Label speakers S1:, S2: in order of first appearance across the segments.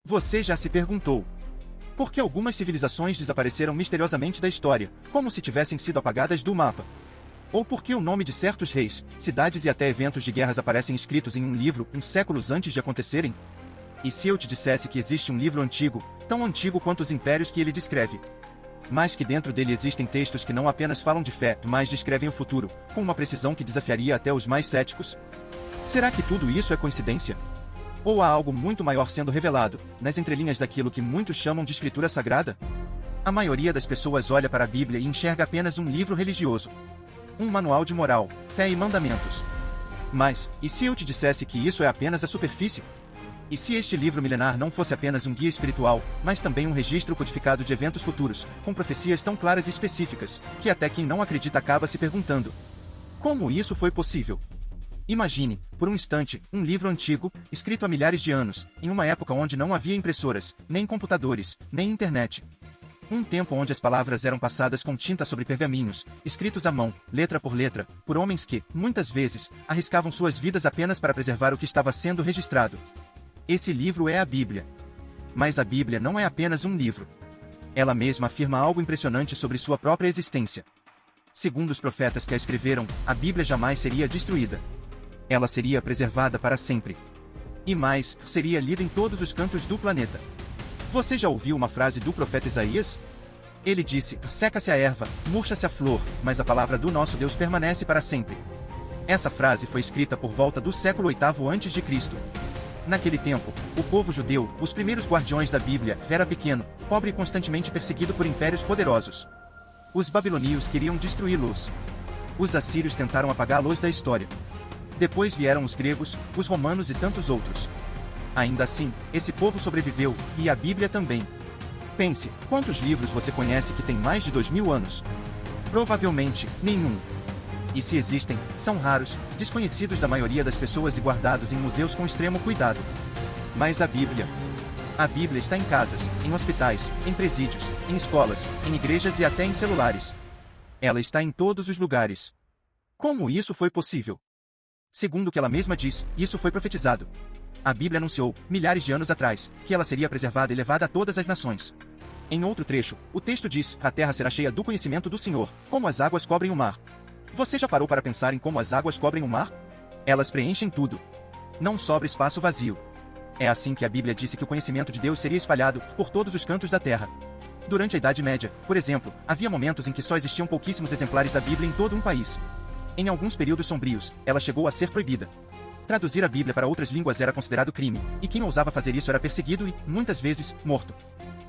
S1: Você já se perguntou por que algumas civilizações desapareceram misteriosamente da história, como se tivessem sido apagadas do mapa? Ou por que o nome de certos reis, cidades e até eventos de guerras aparecem escritos em um livro uns séculos antes de acontecerem? E se eu te dissesse que existe um livro antigo, tão antigo quanto os impérios que ele descreve, mas que dentro dele existem textos que não apenas falam de fé, mas descrevem o futuro, com uma precisão que desafiaria até os mais céticos? Será que tudo isso é coincidência? Ou há algo muito maior sendo revelado, nas entrelinhas daquilo que muitos chamam de escritura sagrada? A maioria das pessoas olha para a Bíblia e enxerga apenas um livro religioso. Um manual de moral, fé e mandamentos. Mas, e se eu te dissesse que isso é apenas a superfície? E se este livro milenar não fosse apenas um guia espiritual, mas também um registro codificado de eventos futuros, com profecias tão claras e específicas, que até quem não acredita acaba se perguntando: como isso foi possível? Imagine, por um instante, um livro antigo, escrito há milhares de anos, em uma época onde não havia impressoras, nem computadores, nem internet. Um tempo onde as palavras eram passadas com tinta sobre pergaminhos, escritos à mão, letra, por homens que, muitas vezes, arriscavam suas vidas apenas para preservar o que estava sendo registrado. Esse livro é a Bíblia. Mas a Bíblia não é apenas um livro. Ela mesma afirma algo impressionante sobre sua própria existência. Segundo os profetas que a escreveram, a Bíblia jamais seria destruída. Ela seria preservada para sempre. E mais, seria lida em todos os cantos do planeta. Você já ouviu uma frase do profeta Isaías? Ele disse: seca-se a erva, murcha-se a flor, mas a palavra do nosso Deus permanece para sempre. Essa frase foi escrita por volta do século VIII a.C. Naquele tempo, o povo judeu, os primeiros guardiões da Bíblia, era pequeno, pobre e constantemente perseguido por impérios poderosos. Os babilônios queriam destruí-los. Os assírios tentaram apagá-los da história. Depois vieram os gregos, os romanos e tantos outros. Ainda assim, esse povo sobreviveu, e a Bíblia também. Pense, quantos livros você conhece que têm mais de 2000 anos? Provavelmente, nenhum. E se existem, são raros, desconhecidos da maioria das pessoas e guardados em museus com extremo cuidado. Mas a Bíblia está em casas, em hospitais, em presídios, em escolas, em igrejas e até em celulares. Ela está em todos os lugares. Como isso foi possível? Segundo o que ela mesma diz, isso foi profetizado. A Bíblia anunciou, milhares de anos atrás, que ela seria preservada e levada a todas as nações. Em outro trecho, o texto diz: a terra será cheia do conhecimento do Senhor, como as águas cobrem o mar. Você já parou para pensar em como as águas cobrem o mar? Elas preenchem tudo. Não sobra espaço vazio. É assim que a Bíblia disse que o conhecimento de Deus seria espalhado por todos os cantos da terra. Durante a Idade Média, por exemplo, havia momentos em que só existiam pouquíssimos exemplares da Bíblia em todo um país. Em alguns períodos sombrios, ela chegou a ser proibida. Traduzir a Bíblia para outras línguas era considerado crime, e quem ousava fazer isso era perseguido e, muitas vezes, morto.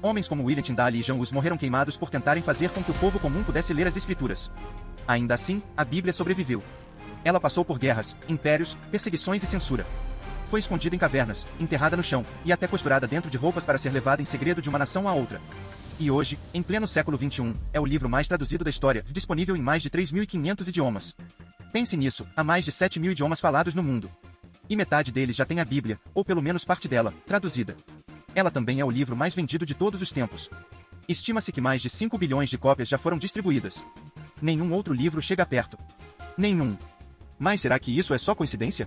S1: Homens como William Tyndale e John Hus morreram queimados por tentarem fazer com que o povo comum pudesse ler as Escrituras. Ainda assim, a Bíblia sobreviveu. Ela passou por guerras, impérios, perseguições e censura. Foi escondida em cavernas, enterrada no chão, e até costurada dentro de roupas para ser levada em segredo de uma nação a outra. E hoje, em pleno século XXI, é o livro mais traduzido da história, disponível em mais de 3.500 idiomas. Pense nisso, há mais de 7.000 idiomas falados no mundo. E metade deles já tem a Bíblia, ou pelo menos parte dela, traduzida. Ela também é o livro mais vendido de todos os tempos. Estima-se que mais de 5 bilhões de cópias já foram distribuídas. Nenhum outro livro chega perto. Nenhum. Mas será que isso é só coincidência?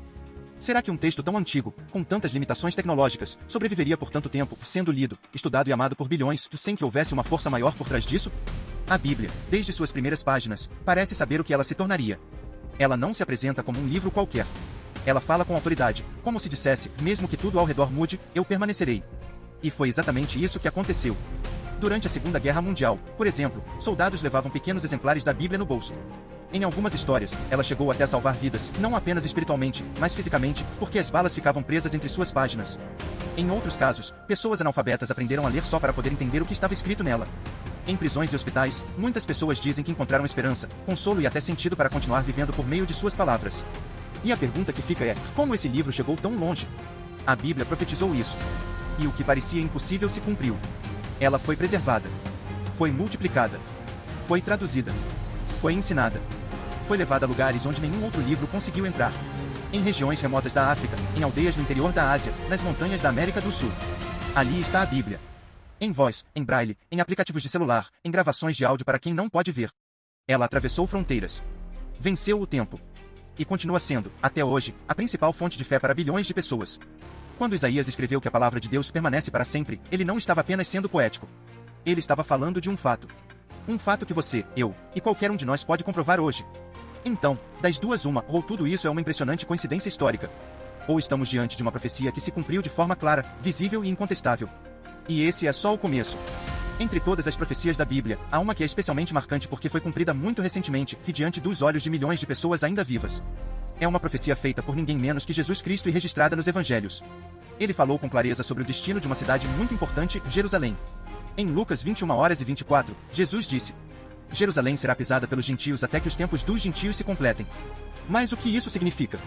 S1: Será que um texto tão antigo, com tantas limitações tecnológicas, sobreviveria por tanto tempo, sendo lido, estudado e amado por bilhões, sem que houvesse uma força maior por trás disso? A Bíblia, desde suas primeiras páginas, parece saber o que ela se tornaria. Ela não se apresenta como um livro qualquer. Ela fala com autoridade, como se dissesse: mesmo que tudo ao redor mude, eu permanecerei. E foi exatamente isso que aconteceu. Durante a Segunda Guerra Mundial, por exemplo, soldados levavam pequenos exemplares da Bíblia no bolso. Em algumas histórias, ela chegou até a salvar vidas, não apenas espiritualmente, mas fisicamente, porque as balas ficavam presas entre suas páginas. Em outros casos, pessoas analfabetas aprenderam a ler só para poder entender o que estava escrito nela. Em prisões e hospitais, muitas pessoas dizem que encontraram esperança, consolo e até sentido para continuar vivendo por meio de suas palavras. E a pergunta que fica é: como esse livro chegou tão longe? A Bíblia profetizou isso. E o que parecia impossível se cumpriu. Ela foi preservada. Foi multiplicada. Foi traduzida. Foi ensinada. Foi levada a lugares onde nenhum outro livro conseguiu entrar. Em regiões remotas da África, em aldeias no interior da Ásia, nas montanhas da América do Sul. Ali está a Bíblia. Em voz, em braille, em aplicativos de celular, em gravações de áudio para quem não pode ver. Ela atravessou fronteiras. Venceu o tempo. E continua sendo, até hoje, a principal fonte de fé para bilhões de pessoas. Quando Isaías escreveu que a palavra de Deus permanece para sempre, ele não estava apenas sendo poético. Ele estava falando de um fato. Um fato que você, eu, e qualquer um de nós pode comprovar hoje. Então, das duas uma, ou tudo isso é uma impressionante coincidência histórica. Ou estamos diante de uma profecia que se cumpriu de forma clara, visível e incontestável. E esse é só o começo. Entre todas as profecias da Bíblia, há uma que é especialmente marcante porque foi cumprida muito recentemente, e diante dos olhos de milhões de pessoas ainda vivas. É uma profecia feita por ninguém menos que Jesus Cristo e registrada nos Evangelhos. Ele falou com clareza sobre o destino de uma cidade muito importante, Jerusalém. Em Lucas 21h24, Jesus disse: Jerusalém será pisada pelos gentios até que os tempos dos gentios se completem. Mas o que isso significa?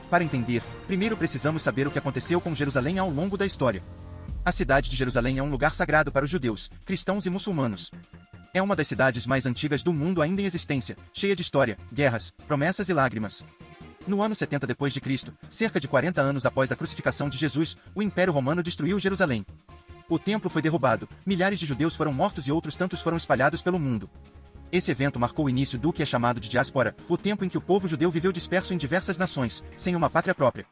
S1: Para entender, primeiro precisamos saber o que aconteceu com Jerusalém ao longo da história. A cidade de Jerusalém é um lugar sagrado para os judeus, cristãos e muçulmanos. É uma das cidades mais antigas do mundo ainda em existência, cheia de história, guerras, promessas e lágrimas. No ano 70 d.C., cerca de 40 anos após a crucificação de Jesus, o Império Romano destruiu Jerusalém. O templo foi derrubado, milhares de judeus foram mortos e outros tantos foram espalhados pelo mundo. Esse evento marcou o início do que é chamado de diáspora, o tempo em que o povo judeu viveu disperso em diversas nações, sem uma pátria própria.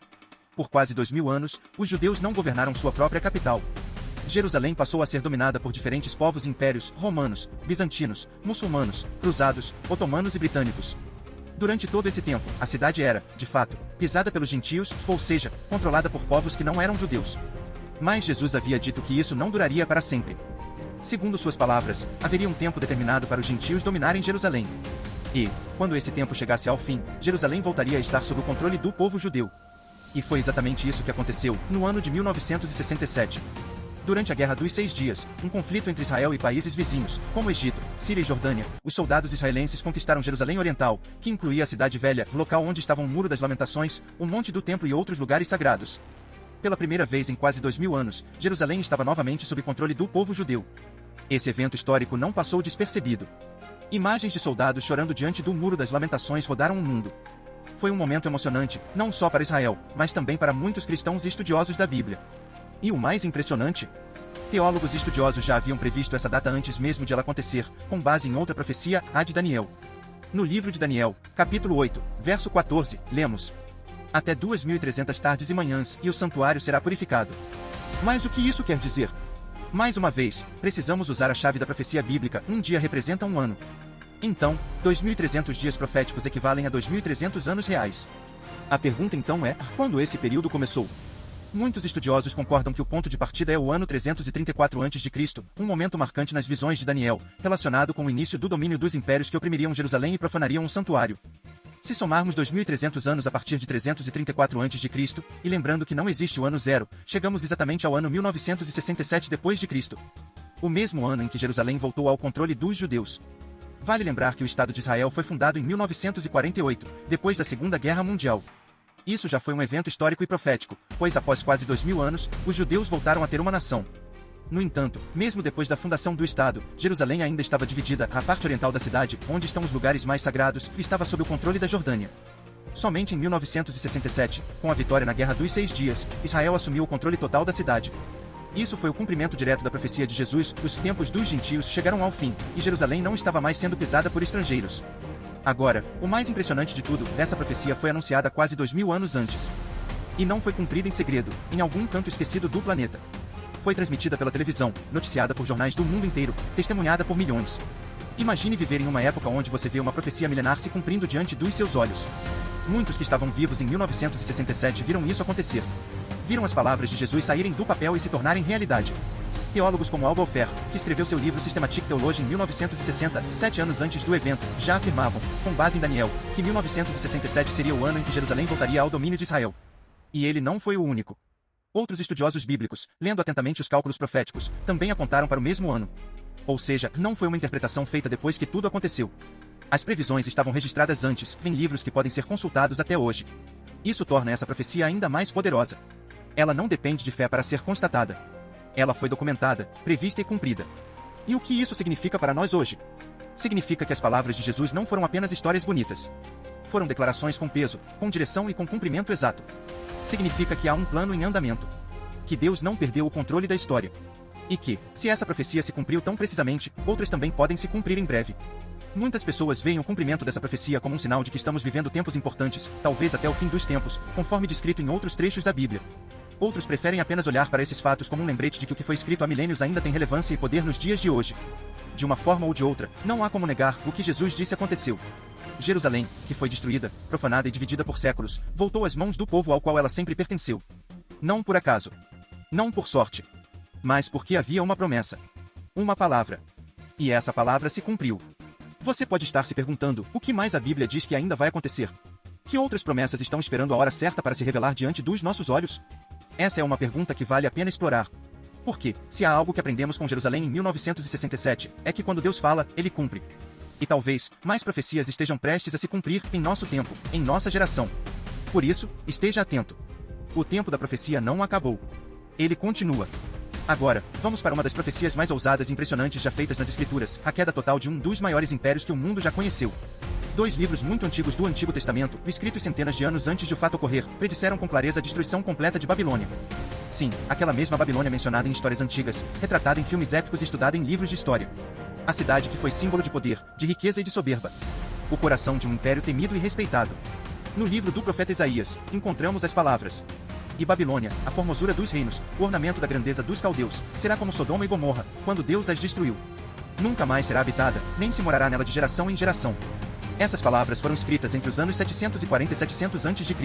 S1: Por quase 2000 anos, os judeus não governaram sua própria capital. Jerusalém passou a ser dominada por diferentes povos e impérios, romanos, bizantinos, muçulmanos, cruzados, otomanos e britânicos. Durante todo esse tempo, a cidade era, de fato, pisada pelos gentios, ou seja, controlada por povos que não eram judeus. Mas Jesus havia dito que isso não duraria para sempre. Segundo suas palavras, haveria um tempo determinado para os gentios dominarem Jerusalém. E, quando esse tempo chegasse ao fim, Jerusalém voltaria a estar sob o controle do povo judeu. E foi exatamente isso que aconteceu, no ano de 1967. Durante a Guerra dos 6 Dias, um conflito entre Israel e países vizinhos, como Egito, Síria e Jordânia, os soldados israelenses conquistaram Jerusalém Oriental, que incluía a Cidade Velha, local onde estavam o Muro das Lamentações, o Monte do Templo e outros lugares sagrados. Pela primeira vez em quase 2000 anos, Jerusalém estava novamente sob controle do povo judeu. Esse evento histórico não passou despercebido. Imagens de soldados chorando diante do Muro das Lamentações rodaram o mundo. Foi um momento emocionante, não só para Israel, mas também para muitos cristãos e estudiosos da Bíblia. E o mais impressionante? Teólogos e estudiosos já haviam previsto essa data antes mesmo de ela acontecer, com base em outra profecia, a de Daniel. No livro de Daniel, capítulo 8, verso 14, lemos: Até 2300 tardes e manhãs, e o santuário será purificado. Mas o que isso quer dizer? Mais uma vez, precisamos usar a chave da profecia bíblica, um dia representa um ano. Então, 2300 dias proféticos equivalem a 2300 anos reais. A pergunta então é, quando esse período começou? Muitos estudiosos concordam que o ponto de partida é o ano 334 a.C., um momento marcante nas visões de Daniel, relacionado com o início do domínio dos impérios que oprimiriam Jerusalém e profanariam um santuário. Se somarmos 2300 anos a partir de 334 a.C., e lembrando que não existe o ano zero, chegamos exatamente ao ano 1967 d.C., o mesmo ano em que Jerusalém voltou ao controle dos judeus. Vale lembrar que o Estado de Israel foi fundado em 1948, depois da Segunda Guerra Mundial. Isso já foi um evento histórico e profético, pois após quase 2000 anos, os judeus voltaram a ter uma nação. No entanto, mesmo depois da fundação do Estado, Jerusalém ainda estava dividida. A parte oriental da cidade, onde estão os lugares mais sagrados, estava sob o controle da Jordânia. Somente em 1967, com a vitória na Guerra dos 6 Dias, Israel assumiu o controle total da cidade. Isso foi o cumprimento direto da profecia de Jesus, os tempos dos gentios chegaram ao fim, e Jerusalém não estava mais sendo pisada por estrangeiros. Agora, o mais impressionante de tudo, essa profecia foi anunciada quase 2000 anos antes. E não foi cumprida em segredo, em algum canto esquecido do planeta. Foi transmitida pela televisão, noticiada por jornais do mundo inteiro, testemunhada por milhões. Imagine viver em uma época onde você vê uma profecia milenar se cumprindo diante dos seus olhos. Muitos que estavam vivos em 1967 viram isso acontecer. Viram as palavras de Jesus saírem do papel e se tornarem realidade. Teólogos como Alba Ofer, que escreveu seu livro Systematic Theology em 1960, 7 anos antes do evento, já afirmavam, com base em Daniel, que 1967 seria o ano em que Jerusalém voltaria ao domínio de Israel. E ele não foi o único. Outros estudiosos bíblicos, lendo atentamente os cálculos proféticos, também apontaram para o mesmo ano. Ou seja, não foi uma interpretação feita depois que tudo aconteceu. As previsões estavam registradas antes, em livros que podem ser consultados até hoje. Isso torna essa profecia ainda mais poderosa. Ela não depende de fé para ser constatada. Ela foi documentada, prevista e cumprida. E o que isso significa para nós hoje? Significa que as palavras de Jesus não foram apenas histórias bonitas. Foram declarações com peso, com direção e com cumprimento exato. Significa que há um plano em andamento. Que Deus não perdeu o controle da história. E que, se essa profecia se cumpriu tão precisamente, outras também podem se cumprir em breve. Muitas pessoas veem o cumprimento dessa profecia como um sinal de que estamos vivendo tempos importantes, talvez até o fim dos tempos, conforme descrito em outros trechos da Bíblia. Outros preferem apenas olhar para esses fatos como um lembrete de que o que foi escrito há milênios ainda tem relevância e poder nos dias de hoje. De uma forma ou de outra, não há como negar o que Jesus disse aconteceu. Jerusalém, que foi destruída, profanada e dividida por séculos, voltou às mãos do povo ao qual ela sempre pertenceu. Não por acaso. Não por sorte. Mas porque havia uma promessa. Uma palavra. E essa palavra se cumpriu. Você pode estar se perguntando, o que mais a Bíblia diz que ainda vai acontecer? Que outras promessas estão esperando a hora certa para se revelar diante dos nossos olhos? Essa é uma pergunta que vale a pena explorar. Porque, se há algo que aprendemos com Jerusalém em 1967, é que quando Deus fala, Ele cumpre. E talvez, mais profecias estejam prestes a se cumprir em nosso tempo, em nossa geração. Por isso, esteja atento. O tempo da profecia não acabou. Ele continua. Agora, vamos para uma das profecias mais ousadas e impressionantes já feitas nas Escrituras, a queda total de um dos maiores impérios que o mundo já conheceu. 2 livros muito antigos do Antigo Testamento, escritos centenas de anos antes de o fato ocorrer, predisseram com clareza a destruição completa de Babilônia. Sim, aquela mesma Babilônia mencionada em histórias antigas, retratada em filmes épicos e estudada em livros de história. A cidade que foi símbolo de poder, de riqueza e de soberba. O coração de um império temido e respeitado. No livro do profeta Isaías, encontramos as palavras: E Babilônia, a formosura dos reinos, o ornamento da grandeza dos caldeus, será como Sodoma e Gomorra, quando Deus as destruiu. Nunca mais será habitada, nem se morará nela de geração em geração. Essas palavras foram escritas entre os anos 740 e 700 a.C.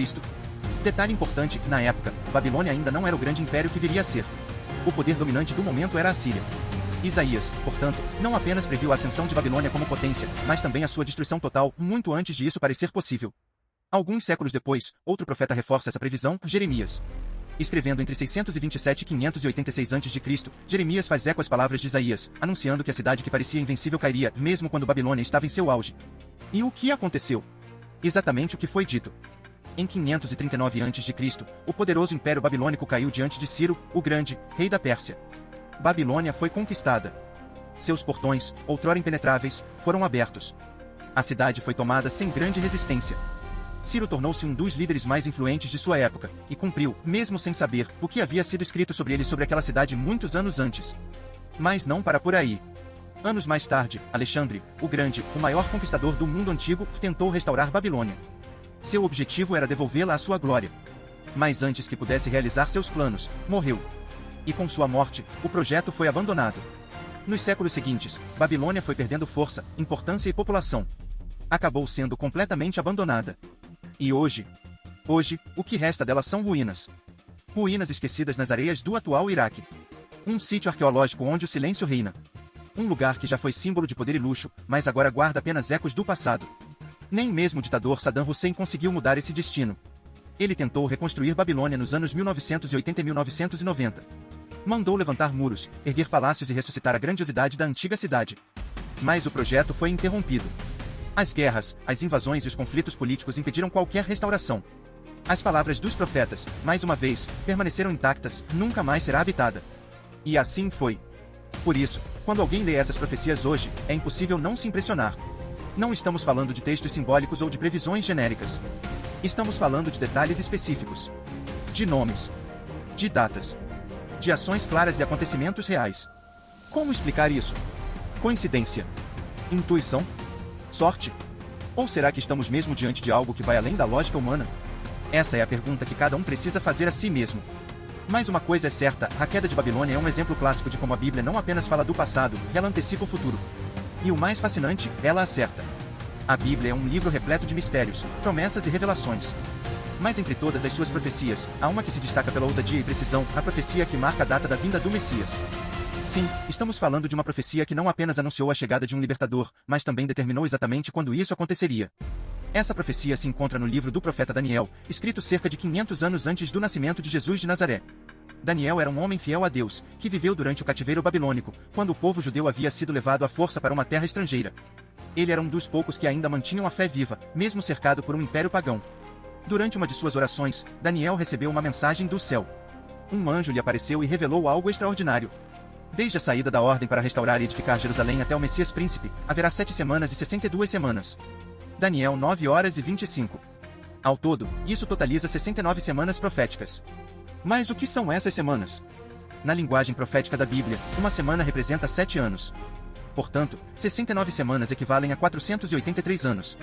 S1: Detalhe importante, na época, Babilônia ainda não era o grande império que viria a ser. O poder dominante do momento era a Síria. Isaías, portanto, não apenas previu a ascensão de Babilônia como potência, mas também a sua destruição total, muito antes de isso parecer possível. Alguns séculos depois, outro profeta reforça essa previsão, Jeremias. Escrevendo entre 627 e 586 a.C., Jeremias faz eco às palavras de Isaías, anunciando que a cidade que parecia invencível cairia, mesmo quando Babilônia estava em seu auge. E o que aconteceu? Exatamente o que foi dito. Em 539 a.C., o poderoso Império Babilônico caiu diante de Ciro, o Grande, rei da Pérsia. Babilônia foi conquistada. Seus portões, outrora impenetráveis, foram abertos. A cidade foi tomada sem grande resistência. Ciro tornou-se um dos líderes mais influentes de sua época, e cumpriu, mesmo sem saber, o que havia sido escrito sobre ele sobre aquela cidade muitos anos antes. Mas não para por aí. Anos mais tarde, Alexandre, o Grande, o maior conquistador do mundo antigo, tentou restaurar Babilônia. Seu objetivo era devolvê-la à sua glória. Mas antes que pudesse realizar seus planos, morreu. E com sua morte, o projeto foi abandonado. Nos séculos seguintes, Babilônia foi perdendo força, importância e população. Acabou sendo completamente abandonada. E hoje, o que resta dela são ruínas. Ruínas esquecidas nas areias do atual Iraque. Um sítio arqueológico onde o silêncio reina. Um lugar que já foi símbolo de poder e luxo, mas agora guarda apenas ecos do passado. Nem mesmo o ditador Saddam Hussein conseguiu mudar esse destino. Ele tentou reconstruir Babilônia nos anos 1980 e 1990. Mandou levantar muros, erguer palácios e ressuscitar a grandiosidade da antiga cidade. Mas o projeto foi interrompido. As guerras, as invasões e os conflitos políticos impediram qualquer restauração. As palavras dos profetas, mais uma vez, permaneceram intactas, nunca mais será habitada. E assim foi. Por isso, quando alguém lê essas profecias hoje, é impossível não se impressionar. Não estamos falando de textos simbólicos ou de previsões genéricas. Estamos falando de detalhes específicos. De nomes. De datas. De ações claras e acontecimentos reais. Como explicar isso? Coincidência? Intuição? Sorte? Ou será que estamos mesmo diante de algo que vai além da lógica humana? Essa é a pergunta que cada um precisa fazer a si mesmo. Mas uma coisa é certa, a queda de Babilônia é um exemplo clássico de como a Bíblia não apenas fala do passado, ela antecipa o futuro. E o mais fascinante, ela acerta. A Bíblia é um livro repleto de mistérios, promessas e revelações. Mas entre todas as suas profecias, há uma que se destaca pela ousadia e precisão, a profecia que marca a data da vinda do Messias. Sim, estamos falando de uma profecia que não apenas anunciou a chegada de um libertador, mas também determinou exatamente quando isso aconteceria. Essa profecia se encontra no livro do profeta Daniel, escrito cerca de 500 anos antes do nascimento de Jesus de Nazaré. Daniel era um homem fiel a Deus, que viveu durante o cativeiro babilônico, quando o povo judeu havia sido levado à força para uma terra estrangeira. Ele era um dos poucos que ainda mantinham a fé viva, mesmo cercado por um império pagão. Durante uma de suas orações, Daniel recebeu uma mensagem do céu. Um anjo lhe apareceu e revelou algo extraordinário. Desde a saída da ordem para restaurar e edificar Jerusalém até o Messias Príncipe, haverá 7 semanas e 62 semanas. Daniel 9 horas e 25. Ao todo, isso totaliza 69 semanas proféticas. Mas o que são essas semanas? Na linguagem profética da Bíblia, uma semana representa 7 anos. Portanto, 69 semanas equivalem a 483 anos.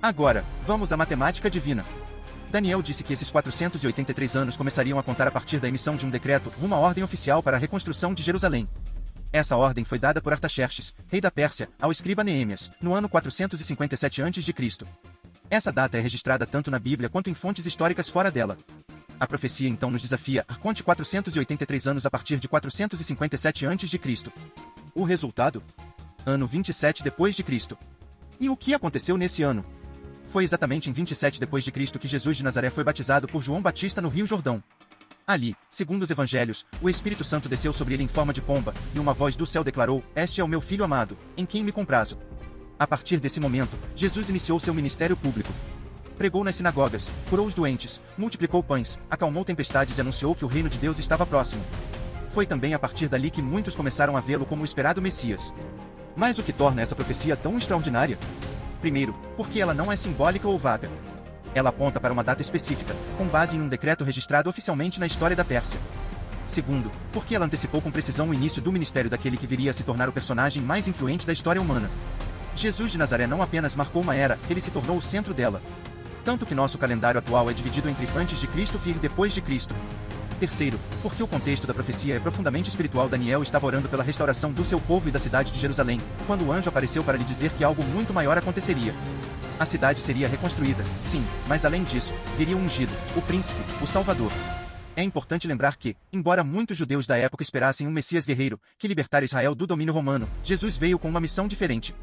S1: Agora, vamos à matemática divina. Daniel disse que esses 483 anos começariam a contar a partir da emissão de um decreto, uma ordem oficial para a reconstrução de Jerusalém. Essa ordem foi dada por Artaxerxes, rei da Pérsia, ao escriba Neemias, no ano 457 a.C. Essa data é registrada tanto na Bíblia quanto em fontes históricas fora dela. A profecia então nos desafia a conte 483 anos a partir de 457 a.C. O resultado? Ano 27 depois de Cristo. E o que aconteceu nesse ano? Foi exatamente em 27 depois de Cristo que Jesus de Nazaré foi batizado por João Batista no Rio Jordão. Ali, segundo os evangelhos, o Espírito Santo desceu sobre ele em forma de pomba, e uma voz do céu declarou: "Este é o meu filho amado, em quem me comprazo." A partir desse momento, Jesus iniciou seu ministério público. Pregou nas sinagogas, curou os doentes, multiplicou pães, acalmou tempestades e anunciou que o reino de Deus estava próximo. Foi também a partir dali que muitos começaram a vê-lo como o esperado Messias. Mas o que torna essa profecia tão extraordinária? Primeiro, porque ela não é simbólica ou vaga. Ela aponta para uma data específica, com base em um decreto registrado oficialmente na história da Pérsia. Segundo, porque ela antecipou com precisão o início do ministério daquele que viria a se tornar o personagem mais influente da história humana. Jesus de Nazaré não apenas marcou uma era, ele se tornou o centro dela. Tanto que nosso calendário atual é dividido entre antes de Cristo e depois de Cristo. Terceiro, porque o contexto da profecia é profundamente espiritual. Daniel estava orando pela restauração do seu povo e da cidade de Jerusalém, quando o anjo apareceu para lhe dizer que algo muito maior aconteceria. A cidade seria reconstruída, sim, mas além disso, viria um ungido, o príncipe, o Salvador. É importante lembrar que, embora muitos judeus da época esperassem um Messias guerreiro, que libertara Israel do domínio romano, Jesus veio com uma missão diferente.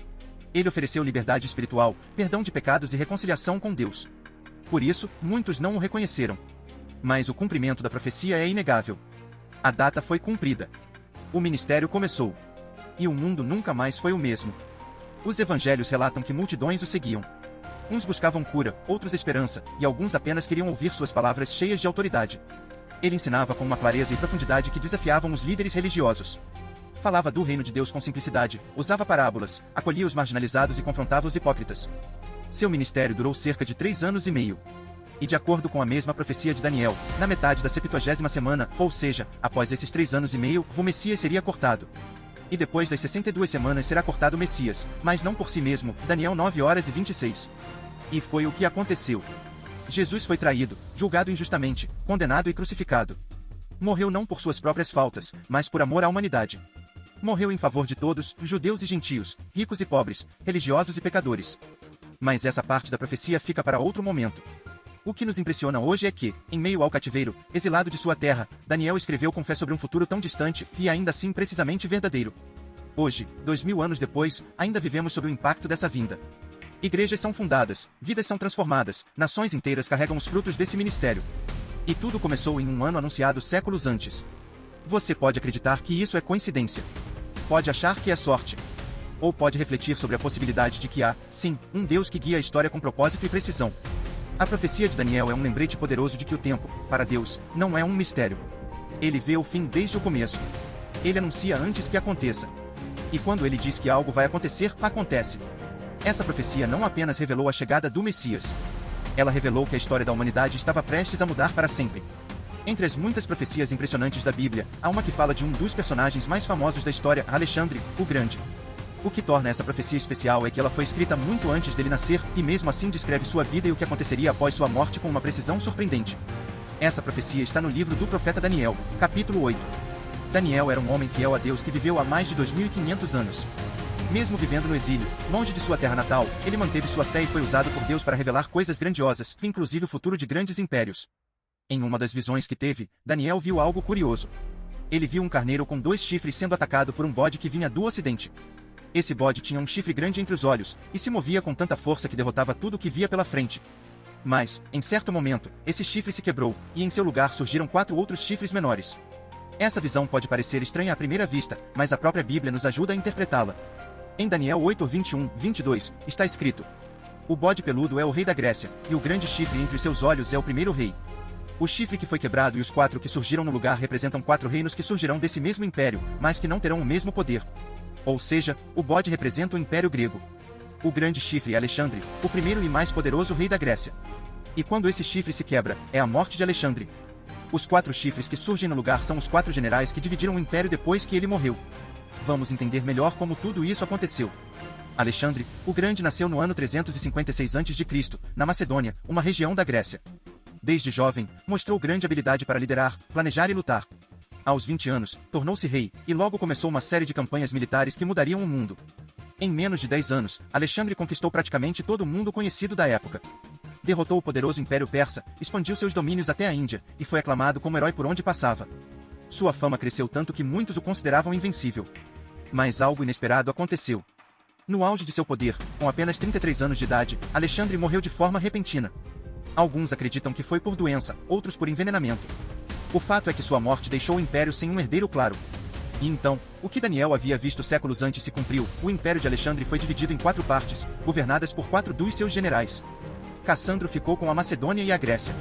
S1: Ele ofereceu liberdade espiritual, perdão de pecados e reconciliação com Deus. Por isso, muitos não o reconheceram. Mas o cumprimento da profecia é inegável. A data foi cumprida. O ministério começou. E o mundo nunca mais foi o mesmo. Os evangelhos relatam que multidões o seguiam. Uns buscavam cura, outros esperança, e alguns apenas queriam ouvir suas palavras cheias de autoridade. Ele ensinava com uma clareza e profundidade que desafiavam os líderes religiosos. Falava do reino de Deus com simplicidade, usava parábolas, acolhia os marginalizados e confrontava os hipócritas. Seu ministério durou cerca de 3 anos e meio. E de acordo com a mesma profecia de Daniel, na metade da 70ª semana, ou seja, após esses 3 anos e meio, o Messias seria cortado. E depois das 62 semanas será cortado o Messias, mas não por si mesmo, Daniel 9:26. E foi o que aconteceu. Jesus foi traído, julgado injustamente, condenado e crucificado. Morreu não por suas próprias faltas, mas por amor à humanidade. Morreu em favor de todos, judeus e gentios, ricos e pobres, religiosos e pecadores. Mas essa parte da profecia fica para outro momento. O que nos impressiona hoje é que, em meio ao cativeiro, exilado de sua terra, Daniel escreveu com fé sobre um futuro tão distante e ainda assim precisamente verdadeiro. Hoje, 2000 anos depois, ainda vivemos sob o impacto dessa vinda. Igrejas são fundadas, vidas são transformadas, nações inteiras carregam os frutos desse ministério. E tudo começou em um ano anunciado séculos antes. Você pode acreditar que isso é coincidência. Pode achar que é sorte. Ou pode refletir sobre a possibilidade de que há, sim, um Deus que guia a história com propósito e precisão. A profecia de Daniel é um lembrete poderoso de que o tempo, para Deus, não é um mistério. Ele vê o fim desde o começo. Ele anuncia antes que aconteça. E quando ele diz que algo vai acontecer, acontece. Essa profecia não apenas revelou a chegada do Messias. Ela revelou que a história da humanidade estava prestes a mudar para sempre. Entre as muitas profecias impressionantes da Bíblia, há uma que fala de um dos personagens mais famosos da história, Alexandre, o Grande. O que torna essa profecia especial é que ela foi escrita muito antes dele nascer, e mesmo assim descreve sua vida e o que aconteceria após sua morte com uma precisão surpreendente. Essa profecia está no livro do profeta Daniel, capítulo 8. Daniel era um homem fiel a Deus que viveu há mais de 2500 anos. Mesmo vivendo no exílio, longe de sua terra natal, ele manteve sua fé e foi usado por Deus para revelar coisas grandiosas, inclusive o futuro de grandes impérios. Em uma das visões que teve, Daniel viu algo curioso. Ele viu um carneiro com 2 chifres sendo atacado por um bode que vinha do ocidente. Esse bode tinha um chifre grande entre os olhos, e se movia com tanta força que derrotava tudo o que via pela frente. Mas, em certo momento, esse chifre se quebrou, e em seu lugar surgiram 4 outros chifres menores. Essa visão pode parecer estranha à primeira vista, mas a própria Bíblia nos ajuda a interpretá-la. Em Daniel 8:21-22, está escrito: "O bode peludo é o rei da Grécia, e o grande chifre entre seus olhos é o primeiro rei." O chifre que foi quebrado e os 4 que surgiram no lugar representam 4 reinos que surgirão desse mesmo império, mas que não terão o mesmo poder. Ou seja, o bode representa o Império Grego. O grande chifre é Alexandre, o primeiro e mais poderoso rei da Grécia. E quando esse chifre se quebra, é a morte de Alexandre. Os 4 chifres que surgem no lugar são os 4 generais que dividiram o império depois que ele morreu. Vamos entender melhor como tudo isso aconteceu. Alexandre, o Grande nasceu no ano 356 a.C., na Macedônia, uma região da Grécia. Desde jovem, mostrou grande habilidade para liderar, planejar e lutar. Aos 20 anos, tornou-se rei, e logo começou uma série de campanhas militares que mudariam o mundo. Em menos de 10 anos, Alexandre conquistou praticamente todo o mundo conhecido da época. Derrotou o poderoso Império Persa, expandiu seus domínios até a Índia, e foi aclamado como herói por onde passava. Sua fama cresceu tanto que muitos o consideravam invencível. Mas algo inesperado aconteceu. No auge de seu poder, com apenas 33 anos de idade, Alexandre morreu de forma repentina. Alguns acreditam que foi por doença, outros por envenenamento. O fato é que sua morte deixou o império sem um herdeiro claro. E então, o que Daniel havia visto séculos antes se cumpriu: o império de Alexandre foi dividido em 4 partes, governadas por 4 dos seus generais. Cassandro ficou com a Macedônia e a Grécia.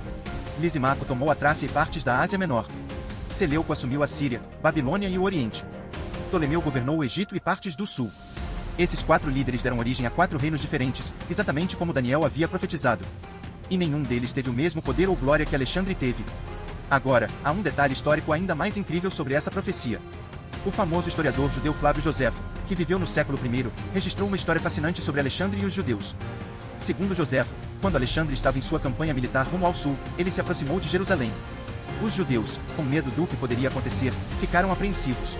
S1: Lisimaco tomou a Trácia e partes da Ásia Menor. Seleuco assumiu a Síria, Babilônia e o Oriente. Ptolomeu governou o Egito e partes do Sul. Esses 4 líderes deram origem a 4 reinos diferentes, exatamente como Daniel havia profetizado. E nenhum deles teve o mesmo poder ou glória que Alexandre teve. Agora, há um detalhe histórico ainda mais incrível sobre essa profecia. O famoso historiador judeu Flávio Joséfo, que viveu no século I, registrou uma história fascinante sobre Alexandre e os judeus. Segundo Joséfo, quando Alexandre estava em sua campanha militar rumo ao sul, ele se aproximou de Jerusalém. Os judeus, com medo do que poderia acontecer, ficaram apreensivos.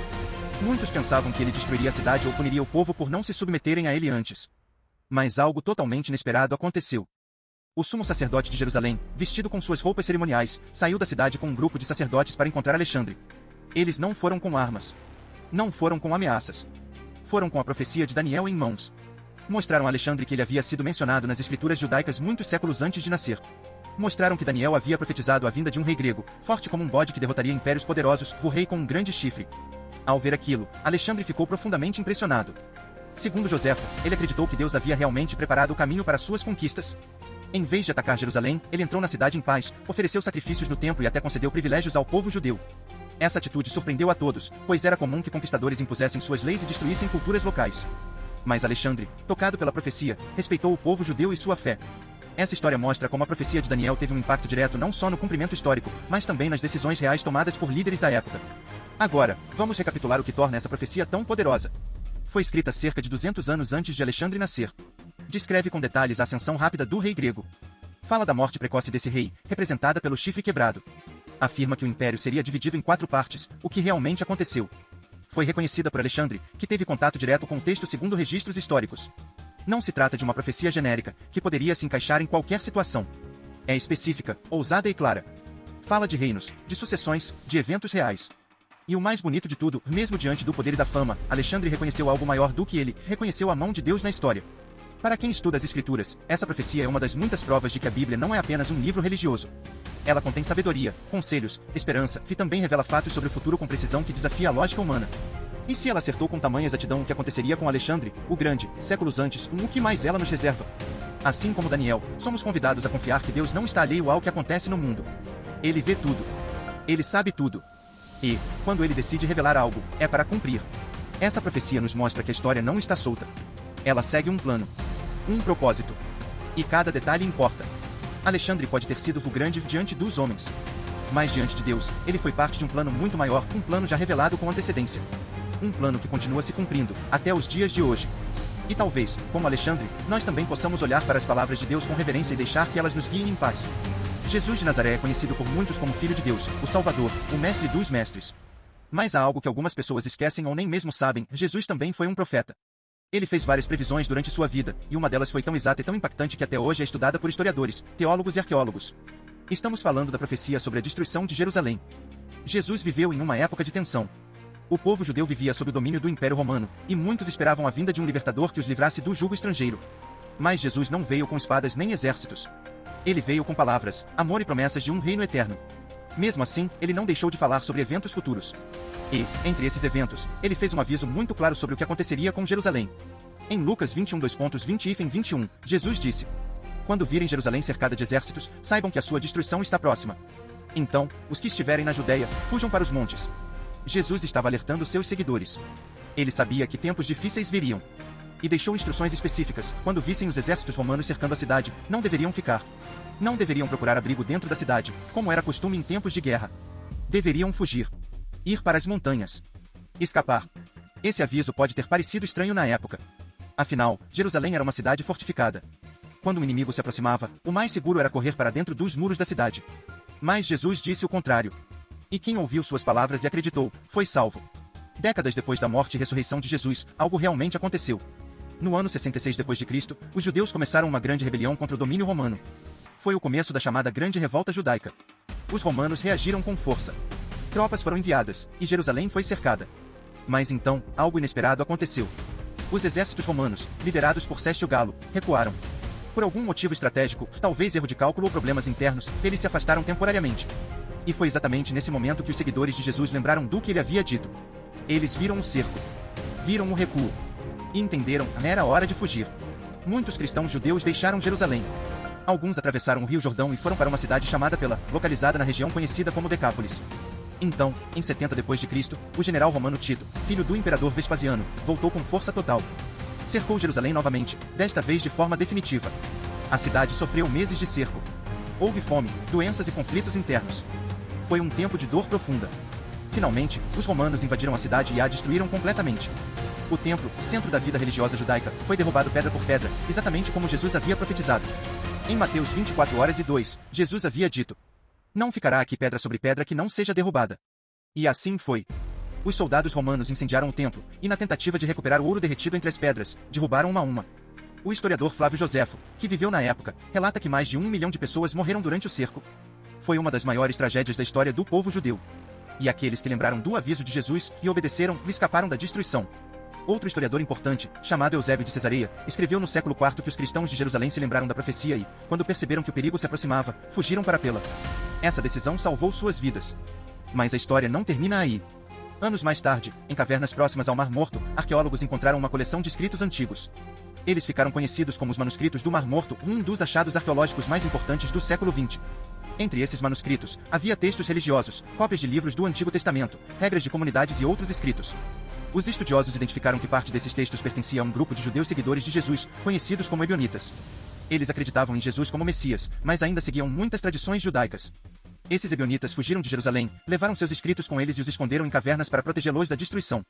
S1: Muitos pensavam que ele destruiria a cidade ou puniria o povo por não se submeterem a ele antes. Mas algo totalmente inesperado aconteceu. O sumo sacerdote de Jerusalém, vestido com suas roupas cerimoniais, saiu da cidade com um grupo de sacerdotes para encontrar Alexandre. Eles não foram com armas. Não foram com ameaças. Foram com a profecia de Daniel em mãos. Mostraram a Alexandre que ele havia sido mencionado nas escrituras judaicas muitos séculos antes de nascer. Mostraram que Daniel havia profetizado a vinda de um rei grego, forte como um bode que derrotaria impérios poderosos, o rei com um grande chifre. Ao ver aquilo, Alexandre ficou profundamente impressionado. Segundo Joséfo, ele acreditou que Deus havia realmente preparado o caminho para suas conquistas. Em vez de atacar Jerusalém, ele entrou na cidade em paz, ofereceu sacrifícios no templo e até concedeu privilégios ao povo judeu. Essa atitude surpreendeu a todos, pois era comum que conquistadores impusessem suas leis e destruíssem culturas locais. Mas Alexandre, tocado pela profecia, respeitou o povo judeu e sua fé. Essa história mostra como a profecia de Daniel teve um impacto direto não só no cumprimento histórico, mas também nas decisões reais tomadas por líderes da época. Agora, vamos recapitular o que torna essa profecia tão poderosa. Foi escrita cerca de 200 anos antes de Alexandre nascer. Descreve com detalhes a ascensão rápida do rei grego. Fala da morte precoce desse rei, representada pelo chifre quebrado. Afirma que o império seria dividido em 4 partes, o que realmente aconteceu. Foi reconhecida por Alexandre, que teve contato direto com o texto segundo registros históricos. Não se trata de uma profecia genérica, que poderia se encaixar em qualquer situação. É específica, ousada e clara. Fala de reinos, de sucessões, de eventos reais. E o mais bonito de tudo, mesmo diante do poder e da fama, Alexandre reconheceu algo maior do que ele, reconheceu a mão de Deus na história. Para quem estuda as Escrituras, essa profecia é uma das muitas provas de que a Bíblia não é apenas um livro religioso. Ela contém sabedoria, conselhos, esperança e também revela fatos sobre o futuro com precisão que desafia a lógica humana. E se ela acertou com tamanha exatidão o que aconteceria com Alexandre, o Grande, séculos antes, o que mais ela nos reserva? Assim como Daniel, somos convidados a confiar que Deus não está alheio ao que acontece no mundo. Ele vê tudo. Ele sabe tudo. E, quando ele decide revelar algo, é para cumprir. Essa profecia nos mostra que a história não está solta. Ela segue um plano. Um propósito. E cada detalhe importa. Alexandre pode ter sido o grande diante dos homens. Mas diante de Deus, ele foi parte de um plano muito maior, um plano já revelado com antecedência. Um plano que continua se cumprindo, até os dias de hoje. E talvez, como Alexandre, nós também possamos olhar para as palavras de Deus com reverência e deixar que elas nos guiem em paz. Jesus de Nazaré é conhecido por muitos como Filho de Deus, o Salvador, o Mestre dos Mestres. Mas há algo que algumas pessoas esquecem ou nem mesmo sabem: Jesus também foi um profeta. Ele fez várias previsões durante sua vida, e uma delas foi tão exata e tão impactante que até hoje é estudada por historiadores, teólogos e arqueólogos. Estamos falando da profecia sobre a destruição de Jerusalém. Jesus viveu em uma época de tensão. O povo judeu vivia sob o domínio do Império Romano, e muitos esperavam a vinda de um libertador que os livrasse do jugo estrangeiro. Mas Jesus não veio com espadas nem exércitos. Ele veio com palavras, amor e promessas de um reino eterno. Mesmo assim, ele não deixou de falar sobre eventos futuros. E, entre esses eventos, ele fez um aviso muito claro sobre o que aconteceria com Jerusalém. Em Lucas 21:20-21, Jesus disse: "Quando virem Jerusalém cercada de exércitos, saibam que a sua destruição está próxima. Então, os que estiverem na Judeia, fujam para os montes." Jesus estava alertando seus seguidores. Ele sabia que tempos difíceis viriam. E deixou instruções específicas: quando vissem os exércitos romanos cercando a cidade, não deveriam ficar. Não deveriam procurar abrigo dentro da cidade, como era costume em tempos de guerra. Deveriam fugir. Ir para as montanhas. Escapar. Esse aviso pode ter parecido estranho na época. Afinal, Jerusalém era uma cidade fortificada. quando um inimigo se aproximava, o mais seguro era correr para dentro dos muros da cidade. Mas Jesus disse o contrário. E quem ouviu suas palavras e acreditou, foi salvo. Décadas depois da morte e ressurreição de Jesus, algo realmente aconteceu. No ano 66 d.C., os judeus começaram uma grande rebelião contra o domínio romano. Foi o começo da chamada Grande Revolta Judaica. Os romanos reagiram com força. Tropas foram enviadas, e Jerusalém foi cercada. Mas então, algo inesperado aconteceu. Os exércitos romanos, liderados por Sestio Galo, recuaram. Por algum motivo estratégico, talvez erro de cálculo ou problemas internos, eles se afastaram temporariamente. E foi exatamente nesse momento que os seguidores de Jesus lembraram do que ele havia dito. Eles viram o cerco. Viram o recuo. E entenderam que era hora de fugir. Muitos cristãos judeus deixaram Jerusalém. Alguns atravessaram o Rio Jordão e foram para uma cidade chamada Pela, localizada na região conhecida como Decápolis. Então, em 70 d.C., o general romano Tito, filho do imperador Vespasiano, voltou com força total. Cercou Jerusalém novamente, desta vez de forma definitiva. A cidade sofreu meses de cerco. Houve fome, doenças e conflitos internos. Foi um tempo de dor profunda. Finalmente, os romanos invadiram a cidade e a destruíram completamente. O templo, centro da vida religiosa judaica, foi derrubado pedra por pedra, exatamente como Jesus havia profetizado. Em Mateus 24:2, Jesus havia dito: "Não ficará aqui pedra sobre pedra que não seja derrubada." E assim foi. Os soldados romanos incendiaram o templo, e na tentativa de recuperar o ouro derretido entre as pedras, derrubaram uma a uma. O historiador Flávio Joséfo, que viveu na época, relata que mais de 1 milhão de pessoas morreram durante o cerco. Foi uma das maiores tragédias da história do povo judeu. E aqueles que lembraram do aviso de Jesus e obedeceram, escaparam da destruição. Outro historiador importante, chamado Eusébio de Cesareia, escreveu no século IV que os cristãos de Jerusalém se lembraram da profecia e, quando perceberam que o perigo se aproximava, fugiram para Pela. Essa decisão salvou suas vidas. Mas a história não termina aí. Anos mais tarde, em cavernas próximas ao Mar Morto, arqueólogos encontraram uma coleção de escritos antigos. Eles ficaram conhecidos como os manuscritos do Mar Morto, um dos achados arqueológicos mais importantes do século XX. Entre esses manuscritos, havia textos religiosos, cópias de livros do Antigo Testamento, regras de comunidades e outros escritos. Os estudiosos identificaram que parte desses textos pertencia a um grupo de judeus seguidores de Jesus, conhecidos como Ebionitas. Eles acreditavam em Jesus como Messias, mas ainda seguiam muitas tradições judaicas. Esses Ebionitas fugiram de Jerusalém, levaram seus escritos com eles e os esconderam em cavernas para protegê-los da destruição.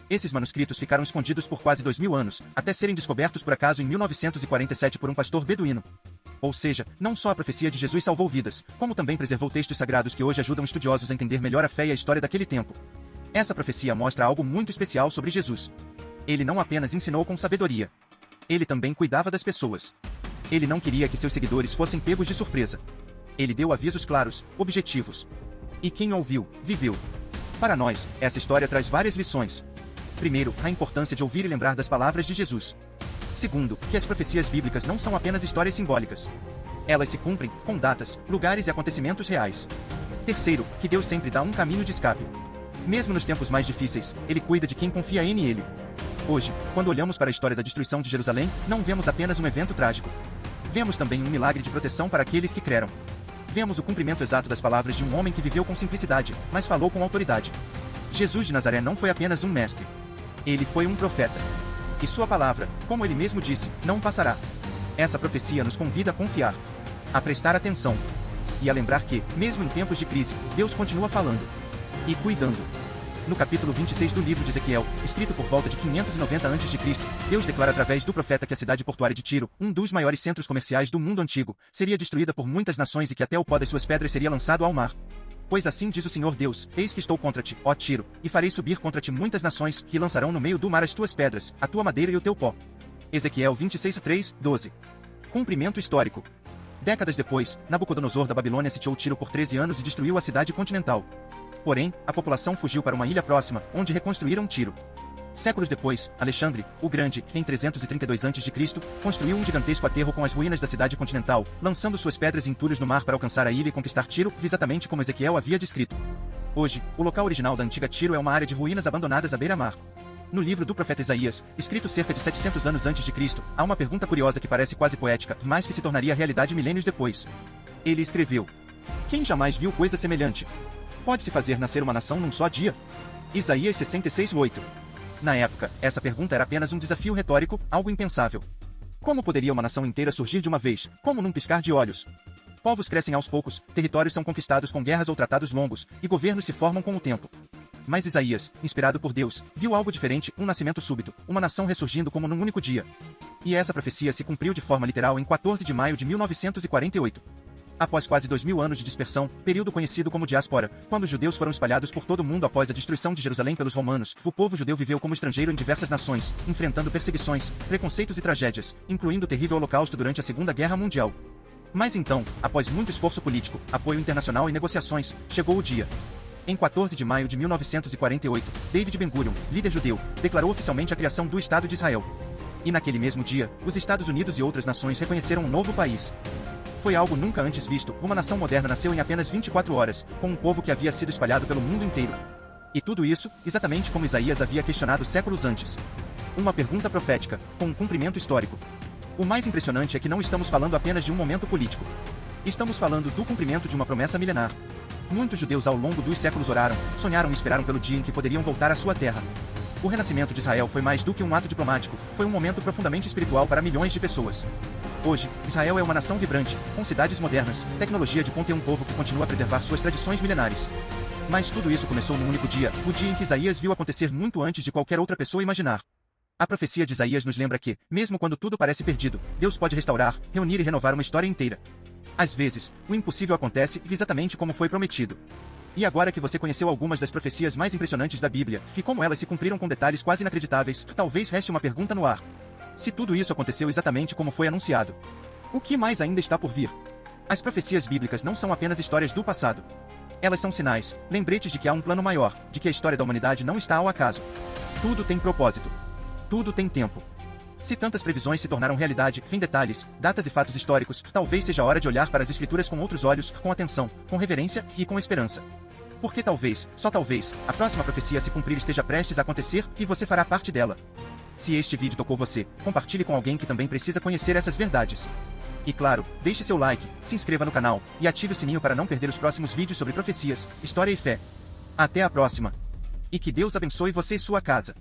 S1: Esses manuscritos ficaram escondidos por quase 2000 anos, até serem descobertos por acaso em 1947 por um pastor beduíno. Ou seja, não só a profecia de Jesus salvou vidas, como também preservou textos sagrados que hoje ajudam estudiosos a entender melhor a fé e a história daquele tempo. Essa profecia mostra algo muito especial sobre Jesus. Ele não apenas ensinou com sabedoria. Ele também cuidava das pessoas. Ele não queria que seus seguidores fossem pegos de surpresa. Ele deu avisos claros, objetivos. E quem ouviu, viveu. Para nós, essa história traz várias lições. Primeiro, a importância de ouvir e lembrar das palavras de Jesus. Segundo, que as profecias bíblicas não são apenas histórias simbólicas. Elas se cumprem, com datas, lugares e acontecimentos reais. Terceiro, que Deus sempre dá um caminho de escape. Mesmo nos tempos mais difíceis, Ele cuida de quem confia em Ele. Hoje, quando olhamos para a história da destruição de Jerusalém, não vemos apenas um evento trágico. Vemos também um milagre de proteção para aqueles que creram. Vemos o cumprimento exato das palavras de um homem que viveu com simplicidade, mas falou com autoridade. Jesus de Nazaré não foi apenas um mestre. Ele foi um profeta. E sua palavra, como ele mesmo disse, não passará. Essa profecia nos convida a confiar, a prestar atenção e a lembrar que, mesmo em tempos de crise, Deus continua falando e cuidando. No capítulo 26 do livro de Ezequiel, escrito por volta de 590 a.C., Deus declara através do profeta que a cidade portuária de Tiro, um dos maiores centros comerciais do mundo antigo, seria destruída por muitas nações e que até o pó das suas pedras seria lançado ao mar. Pois assim diz o Senhor Deus: eis que estou contra ti, ó Tiro, e farei subir contra ti muitas nações, que lançarão no meio do mar as tuas pedras, a tua madeira e o teu pó. Ezequiel 26:3-12. Cumprimento histórico. Décadas depois, Nabucodonosor da Babilônia sitiou Tiro por 13 anos e destruiu a cidade continental. Porém, a população fugiu para uma ilha próxima, onde reconstruíram Tiro. Séculos depois, Alexandre, o Grande, em 332 a.C., construiu um gigantesco aterro com as ruínas da cidade continental, lançando suas pedras e entulhos no mar para alcançar a ilha e conquistar Tiro, exatamente como Ezequiel havia descrito. Hoje, o local original da antiga Tiro é uma área de ruínas abandonadas à beira-mar. No livro do profeta Isaías, escrito cerca de 700 anos antes de Cristo, há uma pergunta curiosa que parece quase poética, mas que se tornaria realidade milênios depois. Ele escreveu: quem jamais viu coisa semelhante? Pode-se fazer nascer uma nação num só dia? Isaías 66:8. Na época, essa pergunta era apenas um desafio retórico, algo impensável. Como poderia uma nação inteira surgir de uma vez, como num piscar de olhos? Povos crescem aos poucos, territórios são conquistados com guerras ou tratados longos, e governos se formam com o tempo. Mas Isaías, inspirado por Deus, viu algo diferente, um nascimento súbito, uma nação ressurgindo como num único dia. E essa profecia se cumpriu de forma literal em 14 de maio de 1948. Após quase 2000 anos de dispersão, período conhecido como diáspora, quando os judeus foram espalhados por todo o mundo após a destruição de Jerusalém pelos romanos, o povo judeu viveu como estrangeiro em diversas nações, enfrentando perseguições, preconceitos e tragédias, incluindo o terrível Holocausto durante a Segunda Guerra Mundial. Mas então, após muito esforço político, apoio internacional e negociações, chegou o dia. Em 14 de maio de 1948, David Ben-Gurion, líder judeu, declarou oficialmente a criação do Estado de Israel. E naquele mesmo dia, os Estados Unidos e outras nações reconheceram um novo país. Foi algo nunca antes visto, uma nação moderna nasceu em apenas 24 horas, com um povo que havia sido espalhado pelo mundo inteiro. E tudo isso, exatamente como Isaías havia questionado séculos antes. Uma pergunta profética, com um cumprimento histórico. O mais impressionante é que não estamos falando apenas de um momento político. Estamos falando do cumprimento de uma promessa milenar. Muitos judeus ao longo dos séculos oraram, sonharam e esperaram pelo dia em que poderiam voltar à sua terra. O renascimento de Israel foi mais do que um ato diplomático, foi um momento profundamente espiritual para milhões de pessoas. Hoje, Israel é uma nação vibrante, com cidades modernas, tecnologia de ponta e um povo que continua a preservar suas tradições milenares. Mas tudo isso começou num único dia, o dia em que Isaías viu acontecer muito antes de qualquer outra pessoa imaginar. A profecia de Isaías nos lembra que, mesmo quando tudo parece perdido, Deus pode restaurar, reunir e renovar uma história inteira. Às vezes, o impossível acontece exatamente como foi prometido. E agora que você conheceu algumas das profecias mais impressionantes da Bíblia, e como elas se cumpriram com detalhes quase inacreditáveis, talvez reste uma pergunta no ar. Se tudo isso aconteceu exatamente como foi anunciado, o que mais ainda está por vir? As profecias bíblicas não são apenas histórias do passado. Elas são sinais, lembretes de que há um plano maior, de que a história da humanidade não está ao acaso. Tudo tem propósito. Tudo tem tempo. Se tantas previsões se tornaram realidade, em detalhes, datas e fatos históricos, talvez seja a hora de olhar para as escrituras com outros olhos, com atenção, com reverência e com esperança. Porque talvez, só talvez, a próxima profecia a se cumprir esteja prestes a acontecer e você fará parte dela. Se este vídeo tocou você, compartilhe com alguém que também precisa conhecer essas verdades. E claro, deixe seu like, se inscreva no canal e ative o sininho para não perder os próximos vídeos sobre profecias, história e fé. Até a próxima! E que Deus abençoe você e sua casa.